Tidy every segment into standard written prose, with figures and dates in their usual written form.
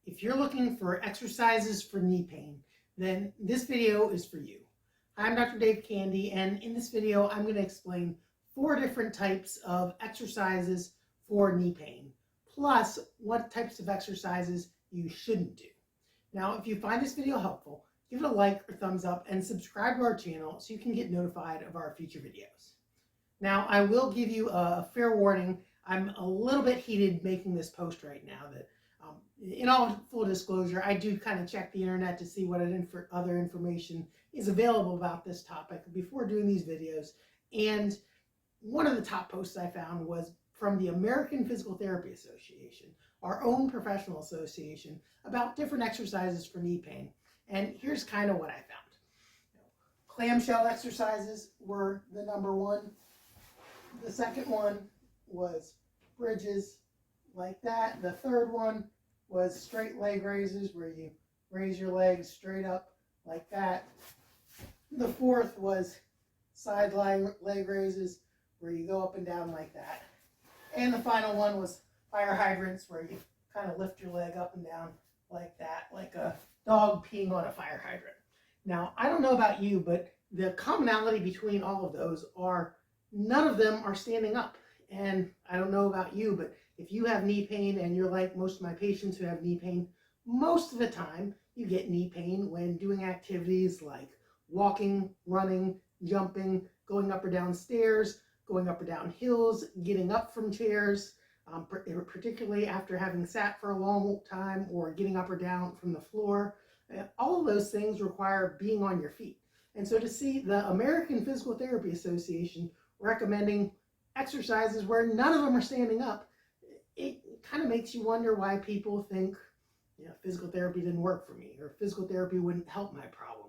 If you're looking for exercises for knee pain, then this video is for you. I'm Dr. Dave Candy, and in this video, I'm going to explain 4 different types of exercises for knee pain, plus what types of exercises you shouldn't do. Now, if you find this video helpful, give it a like or thumbs up and subscribe to our channel so you can get notified of our future videos. Now, I will give you a fair warning. I'm a little bit heated making this post right now. That, in all full disclosure, I do kind of check the internet to see what other information is available about this topic before doing these videos. And one of the top posts I found was from the American Physical Therapy Association, our own professional association, about different exercises for knee pain. And here's kind of what I found. Clamshell exercises were the number one. The second one was bridges like that. The third one was straight leg raises, where you raise your legs straight up like that. The fourth was side leg raises, where you go up and down like that. And the final one was fire hydrants, where you kind of lift your leg up and down like that, like a dog peeing on a fire hydrant. Now, I don't know about you, but the commonality between all of those are none of them are standing up. And I don't know about you, but if you have knee pain and you're like most of my patients who have knee pain, most of the time you get knee pain when doing activities like walking, running, jumping, going up or down stairs, going up or down hills, getting up from chairs, particularly after having sat for a long time, or getting up or down from the floor. All of those things require being on your feet. And so to see the American Physical Therapy Association recommending exercises where none of them are standing up, it kind of makes you wonder why people think, physical therapy didn't work for me, or physical therapy wouldn't help my problem.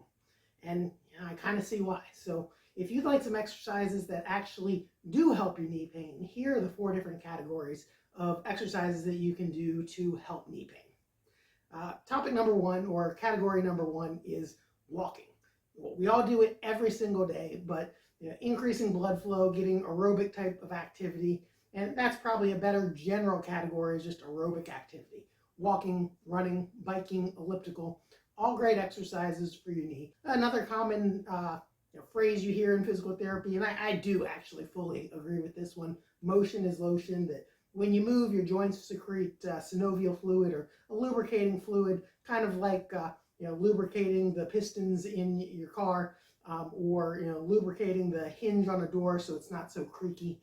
And I kind of see why. So if you'd like some exercises that actually do help your knee pain, here are the 4 different categories of exercises that you can do to help knee pain. Topic number 1, or category number 1, is walking. Well, we all do it every single day, but increasing blood flow, getting aerobic type of activity, and that's probably a better general category, is just aerobic activity. Walking, running, biking, elliptical, all great exercises for your knee. Another common phrase you hear in physical therapy, and I do actually fully agree with this one: motion is lotion. That when you move, your joints secrete synovial fluid, or a lubricating fluid, kind of like lubricating the pistons in your car, or lubricating the hinge on a door so it's not so creaky.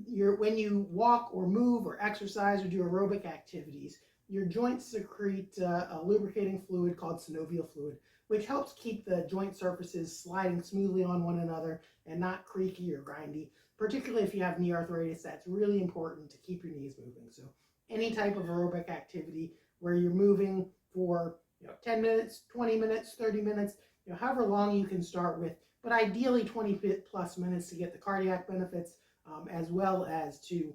When you walk or move or exercise or do aerobic activities, your joints secrete a lubricating fluid called synovial fluid, which helps keep the joint surfaces sliding smoothly on one another and not creaky or grindy. Particularly if you have knee arthritis, that's really important to keep your knees moving. So any type of aerobic activity where you're moving for 10 minutes, 20 minutes, 30 minutes, however long you can start with, but ideally 20 plus minutes to get the cardiac benefits, as well as to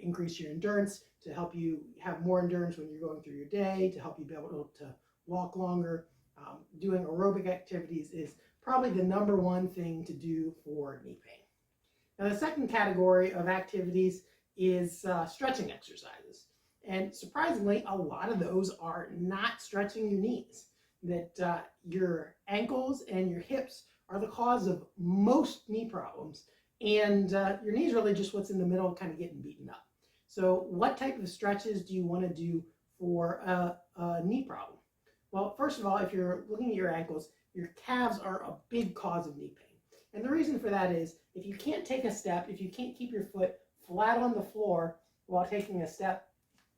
increase your endurance, to help you have more endurance when you're going through your day, to help you be able to walk longer. Doing aerobic activities is probably the number 1 thing to do for knee pain. Now, the second category of activities is stretching exercises. And surprisingly, a lot of those are not stretching your knees. That your ankles and your hips are the cause of most knee problems. And your knees really just what's in the middle, kind of getting beaten up. So what type of stretches do you want to do for a knee problem? Well, first of all, if you're looking at your ankles, your calves are a big cause of knee pain. And the reason for that is if you can't take a step, if you can't keep your foot flat on the floor while taking a step,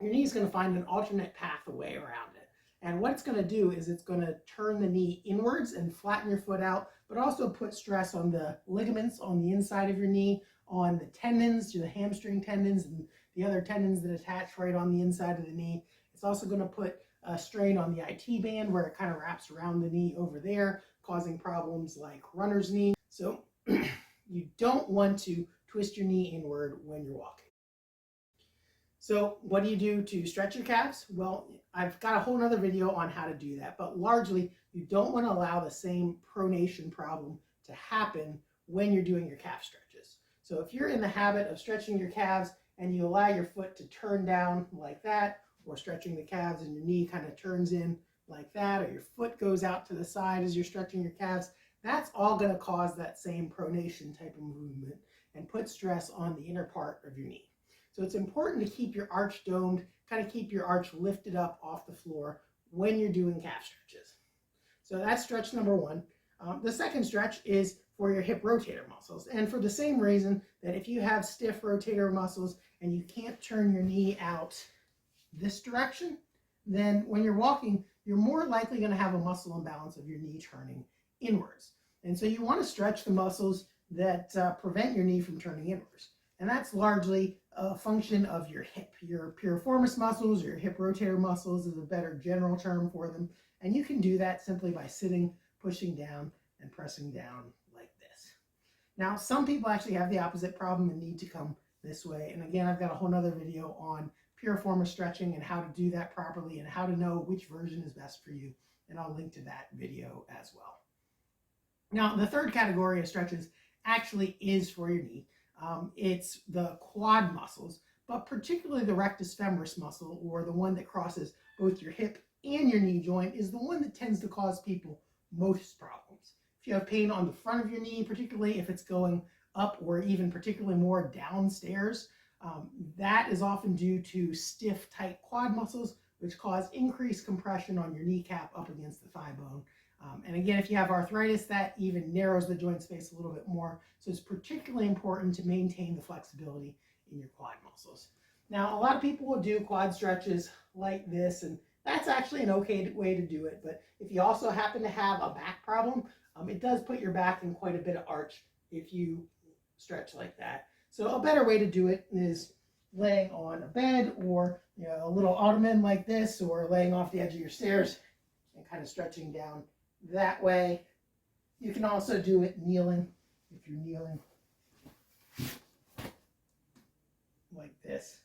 your knee is going to find an alternate pathway around it. And what it's going to do is it's going to turn the knee inwards and flatten your foot out, but also put stress on the ligaments on the inside of your knee, on the tendons, the hamstring tendons, and the other tendons that attach right on the inside of the knee. It's also going to put a strain on the IT band, where it kind of wraps around the knee over there, causing problems like runner's knee. So you don't want to twist your knee inward when you're walking. So what do you do to stretch your calves? Well, I've got a whole other video on how to do that, but largely you don't want to allow the same pronation problem to happen when you're doing your calf stretches. So if you're in the habit of stretching your calves and you allow your foot to turn down like that, or stretching the calves and your knee kind of turns in like that, or your foot goes out to the side as you're stretching your calves, that's all going to cause that same pronation type of movement and put stress on the inner part of your knee. So it's important to keep your arch domed, kind of keep your arch lifted up off the floor when you're doing calf stretches. So that's stretch number one. The second stretch is for your hip rotator muscles. And for the same reason that if you have stiff rotator muscles and you can't turn your knee out this direction, then when you're walking, you're more likely going to have a muscle imbalance of your knee turning inwards. And so you want to stretch the muscles that prevent your knee from turning inwards. And that's largely a function of your hip. Your piriformis muscles, or your hip rotator muscles is a better general term for them. And you can do that simply by sitting, pushing down, and pressing down like this. Now, some people actually have the opposite problem and need to come this way. And again, I've got a whole nother video on piriformis stretching and how to do that properly and how to know which version is best for you. And I'll link to that video as well. Now, the third category of stretches actually is for your knee. It's the quad muscles, but particularly the rectus femoris muscle, or the one that crosses both your hip and your knee joint, is the one that tends to cause people most problems. If you have pain on the front of your knee, particularly if it's going up or even particularly more downstairs, that is often due to stiff, tight quad muscles, which cause increased compression on your kneecap up against the thigh bone. And again, if you have arthritis, that even narrows the joint space a little bit more. So it's particularly important to maintain the flexibility in your quad muscles. Now, a lot of people will do quad stretches like this, and that's actually an okay way to do it. But if you also happen to have a back problem, it does put your back in quite a bit of arch if you stretch like that. So a better way to do it is laying on a bed, or a little ottoman like this, or laying off the edge of your stairs and kind of stretching down that way. You can also do it kneeling, if you're kneeling like this.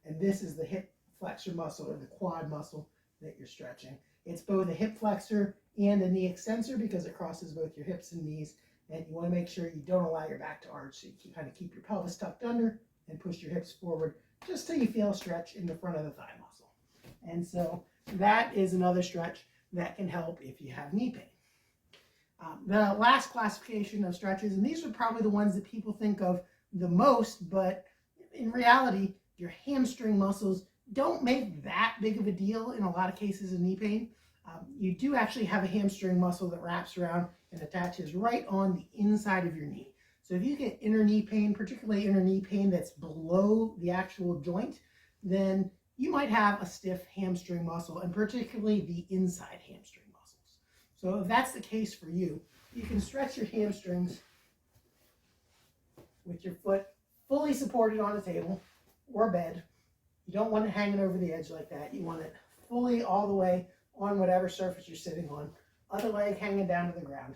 And this is the hip flexor muscle, or the quad muscle, that you're stretching. It's both a hip flexor and a knee extensor because it crosses both your hips and knees. And you want to make sure you don't allow your back to arch. So you kind of keep your pelvis tucked under and push your hips forward just till you feel a stretch in the front of the thigh muscle. And so that is another stretch that can help if you have knee pain. The last classification of stretches, and these are probably the ones that people think of the most, but in reality, your hamstring muscles don't make that big of a deal in a lot of cases of knee pain. You do actually have a hamstring muscle that wraps around and attaches right on the inside of your knee. So if you get inner knee pain, particularly inner knee pain that's below the actual joint, then you might have a stiff hamstring muscle, and particularly the inside hamstring muscles. So if that's the case for you, you can stretch your hamstrings with your foot fully supported on a table or bed. You don't want it hanging over the edge like that. You want it fully all the way on whatever surface you're sitting on. Other leg hanging down to the ground,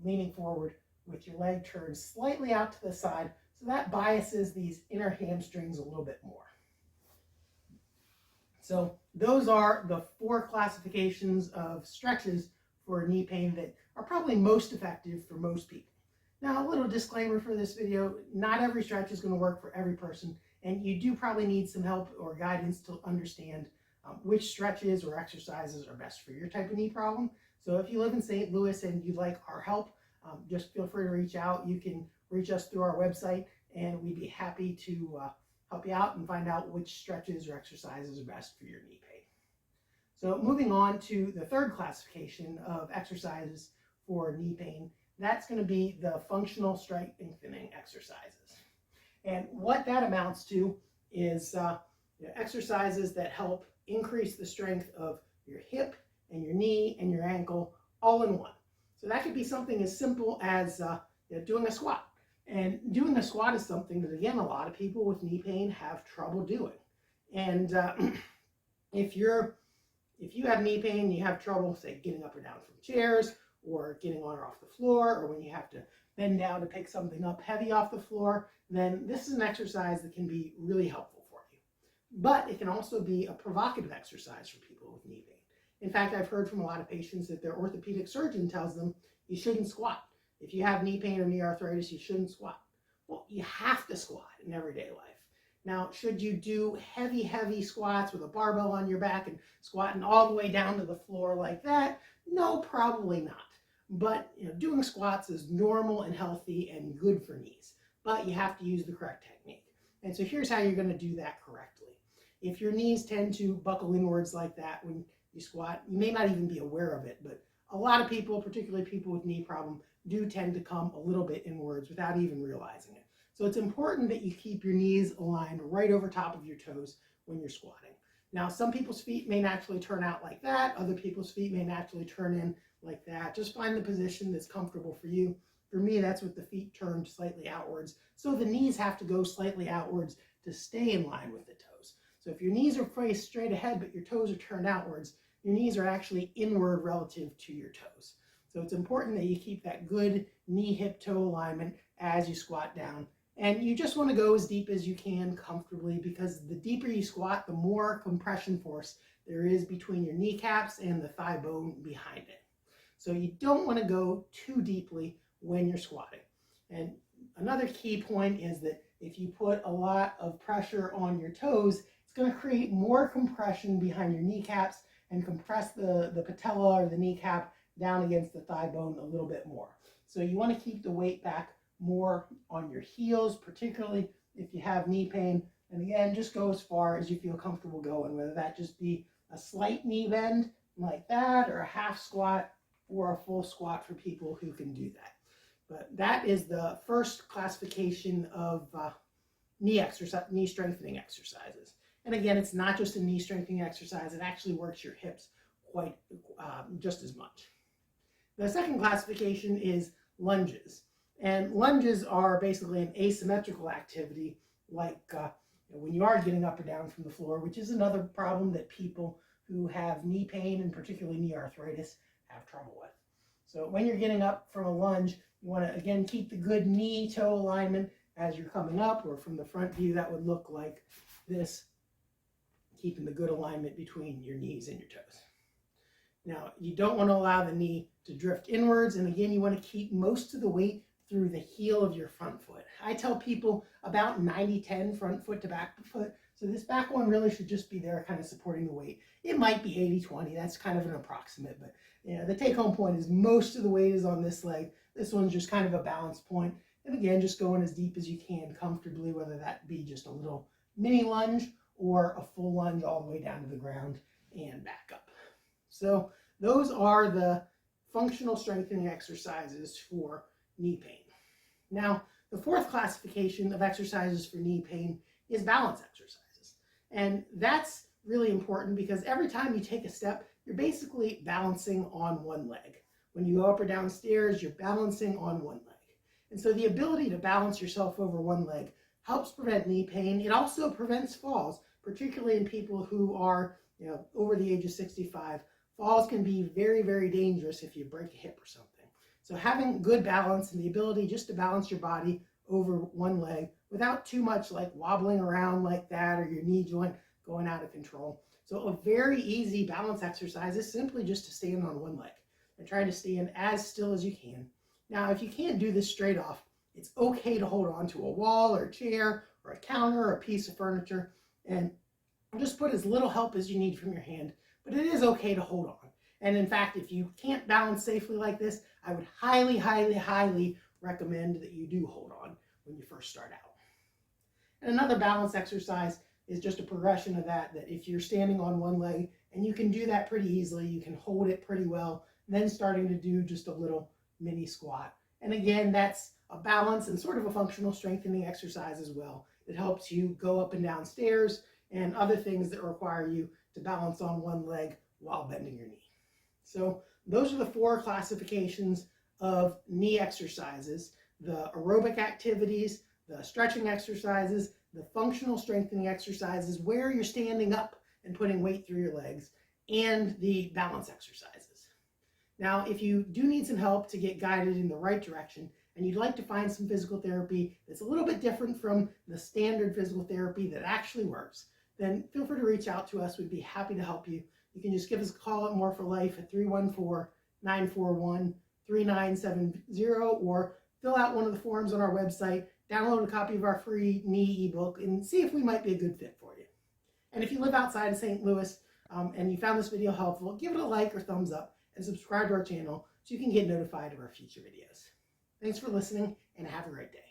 leaning forward with your leg turned slightly out to the side, so that biases these inner hamstrings a little bit more. So those are the 4 classifications of stretches for knee pain that are probably most effective for most people. Now, a little disclaimer for this video: not every stretch is going to work for every person, and you do probably need some help or guidance to understand which stretches or exercises are best for your type of knee problem. So if you live in St. Louis and you'd like our help, just feel free to reach out. You can reach us through our website, and we'd be happy to help you out and find out which stretches or exercises are best for your knee pain. So moving on to the third classification of exercises for knee pain, that's going to be the functional strengthening exercises. And what that amounts to is exercises that help increase the strength of your hip and your knee and your ankle all in one. So that could be something as simple as doing a squat. And doing a squat is something that, again, a lot of people with knee pain have trouble doing. And if you have knee pain and you have trouble, say, getting up or down from chairs, or getting on or off the floor, or when you have to bend down to pick something up heavy off the floor, then this is an exercise that can be really helpful for you. But it can also be a provocative exercise for people with knee pain. In fact, I've heard from a lot of patients that their orthopedic surgeon tells them you shouldn't squat. If you have knee pain or knee arthritis, you shouldn't squat. Well, you have to squat in everyday life. Now, should you do heavy squats with a barbell on your back and squatting all the way down to the floor like that? No, probably not. But doing squats is normal and healthy and good for knees. But you have to use the correct technique. And so here's how you're going to do that correctly. If your knees tend to buckle inwards like that when you squat, you may not even be aware of it, but a lot of people, particularly people with knee problem, do tend to come a little bit inwards without even realizing it. So it's important that you keep your knees aligned right over top of your toes when you're squatting. Now, some people's feet may naturally turn out like that. Other people's feet may naturally turn in like that. Just find the position that's comfortable for you. For me, that's with the feet turned slightly outwards. So the knees have to go slightly outwards to stay in line with the toes. So if your knees are faced straight ahead, but your toes are turned outwards, your knees are actually inward relative to your toes. So it's important that you keep that good knee, hip, toe alignment as you squat down. And you just want to go as deep as you can comfortably, because the deeper you squat, the more compression force there is between your kneecaps and the thigh bone behind it. So you don't want to go too deeply when you're squatting. And another key point is that if you put a lot of pressure on your toes, it's going to create more compression behind your kneecaps and compress the patella or the kneecap down against the thigh bone a little bit more. So you want to keep the weight back more on your heels, particularly if you have knee pain. And again, just go as far as you feel comfortable going, whether that just be a slight knee bend like that, or a half squat, or a full squat for people who can do that. But that is the first classification of knee strengthening exercises. And again, it's not just a knee strengthening exercise, it actually works your hips quite just as much. The second classification is lunges. And lunges are basically an asymmetrical activity, like when you are getting up or down from the floor, which is another problem that people who have knee pain and particularly knee arthritis have trouble with. So when you're getting up from a lunge, you want to, again, keep the good knee-toe alignment as you're coming up, or from the front view, that would look like this, keeping the good alignment between your knees and your toes. Now, you don't want to allow the knee to drift inwards, and again, you want to keep most of the weight through the heel of your front foot. I tell people about 90-10 front foot to back foot, so this back one really should just be there kind of supporting the weight. It might be 80-20, that's kind of an approximate, but the take-home point is most of the weight is on this leg. This one's just kind of a balance point, and again, just going as deep as you can comfortably, whether that be just a little mini lunge or a full lunge all the way down to the ground and back up. So those are the functional strengthening exercises for knee pain. Now, the fourth classification of exercises for knee pain is balance exercises. And that's really important because every time you take a step, you're basically balancing on one leg. When you go up or down stairs, you're balancing on one leg. And so the ability to balance yourself over one leg helps prevent knee pain. It also prevents falls, particularly in people who are over the age of 65. Falls can be very dangerous if you break a hip or something. So having good balance and the ability just to balance your body over one leg without too much like wobbling around like that or your knee joint going out of control. So a very easy balance exercise is simply just to stand on one leg and try to stand as still as you can. Now, if you can't do this straight off, it's okay to hold on to a wall or a chair or a counter or a piece of furniture and just put as little help as you need from your hand, but it is okay to hold on. And in fact, if you can't balance safely like this, I would highly recommend that you do hold on when you first start out. And another balance exercise is just a progression of that if you're standing on one leg, and you can do that pretty easily, you can hold it pretty well, then starting to do just a little mini squat. And again, that's a balance and sort of a functional strengthening exercise as well. It helps you go up and down stairs and other things that require you to balance on one leg while bending your knee. So those are the four classifications of knee exercises: the aerobic activities, the stretching exercises, the functional strengthening exercises where you're standing up and putting weight through your legs, and the balance exercises. Now, if you do need some help to get guided in the right direction and you'd like to find some physical therapy that's a little bit different from the standard physical therapy that actually works, then feel free to reach out to us. We'd be happy to help you. You can just give us a call at More for Life at 314-941-3970, or fill out one of the forms on our website, download a copy of our free knee ebook and see if we might be a good fit for you. And if you live outside of St. Louis and you found this video helpful, give it a like or thumbs up and subscribe to our channel so you can get notified of our future videos. Thanks for listening and have a great day.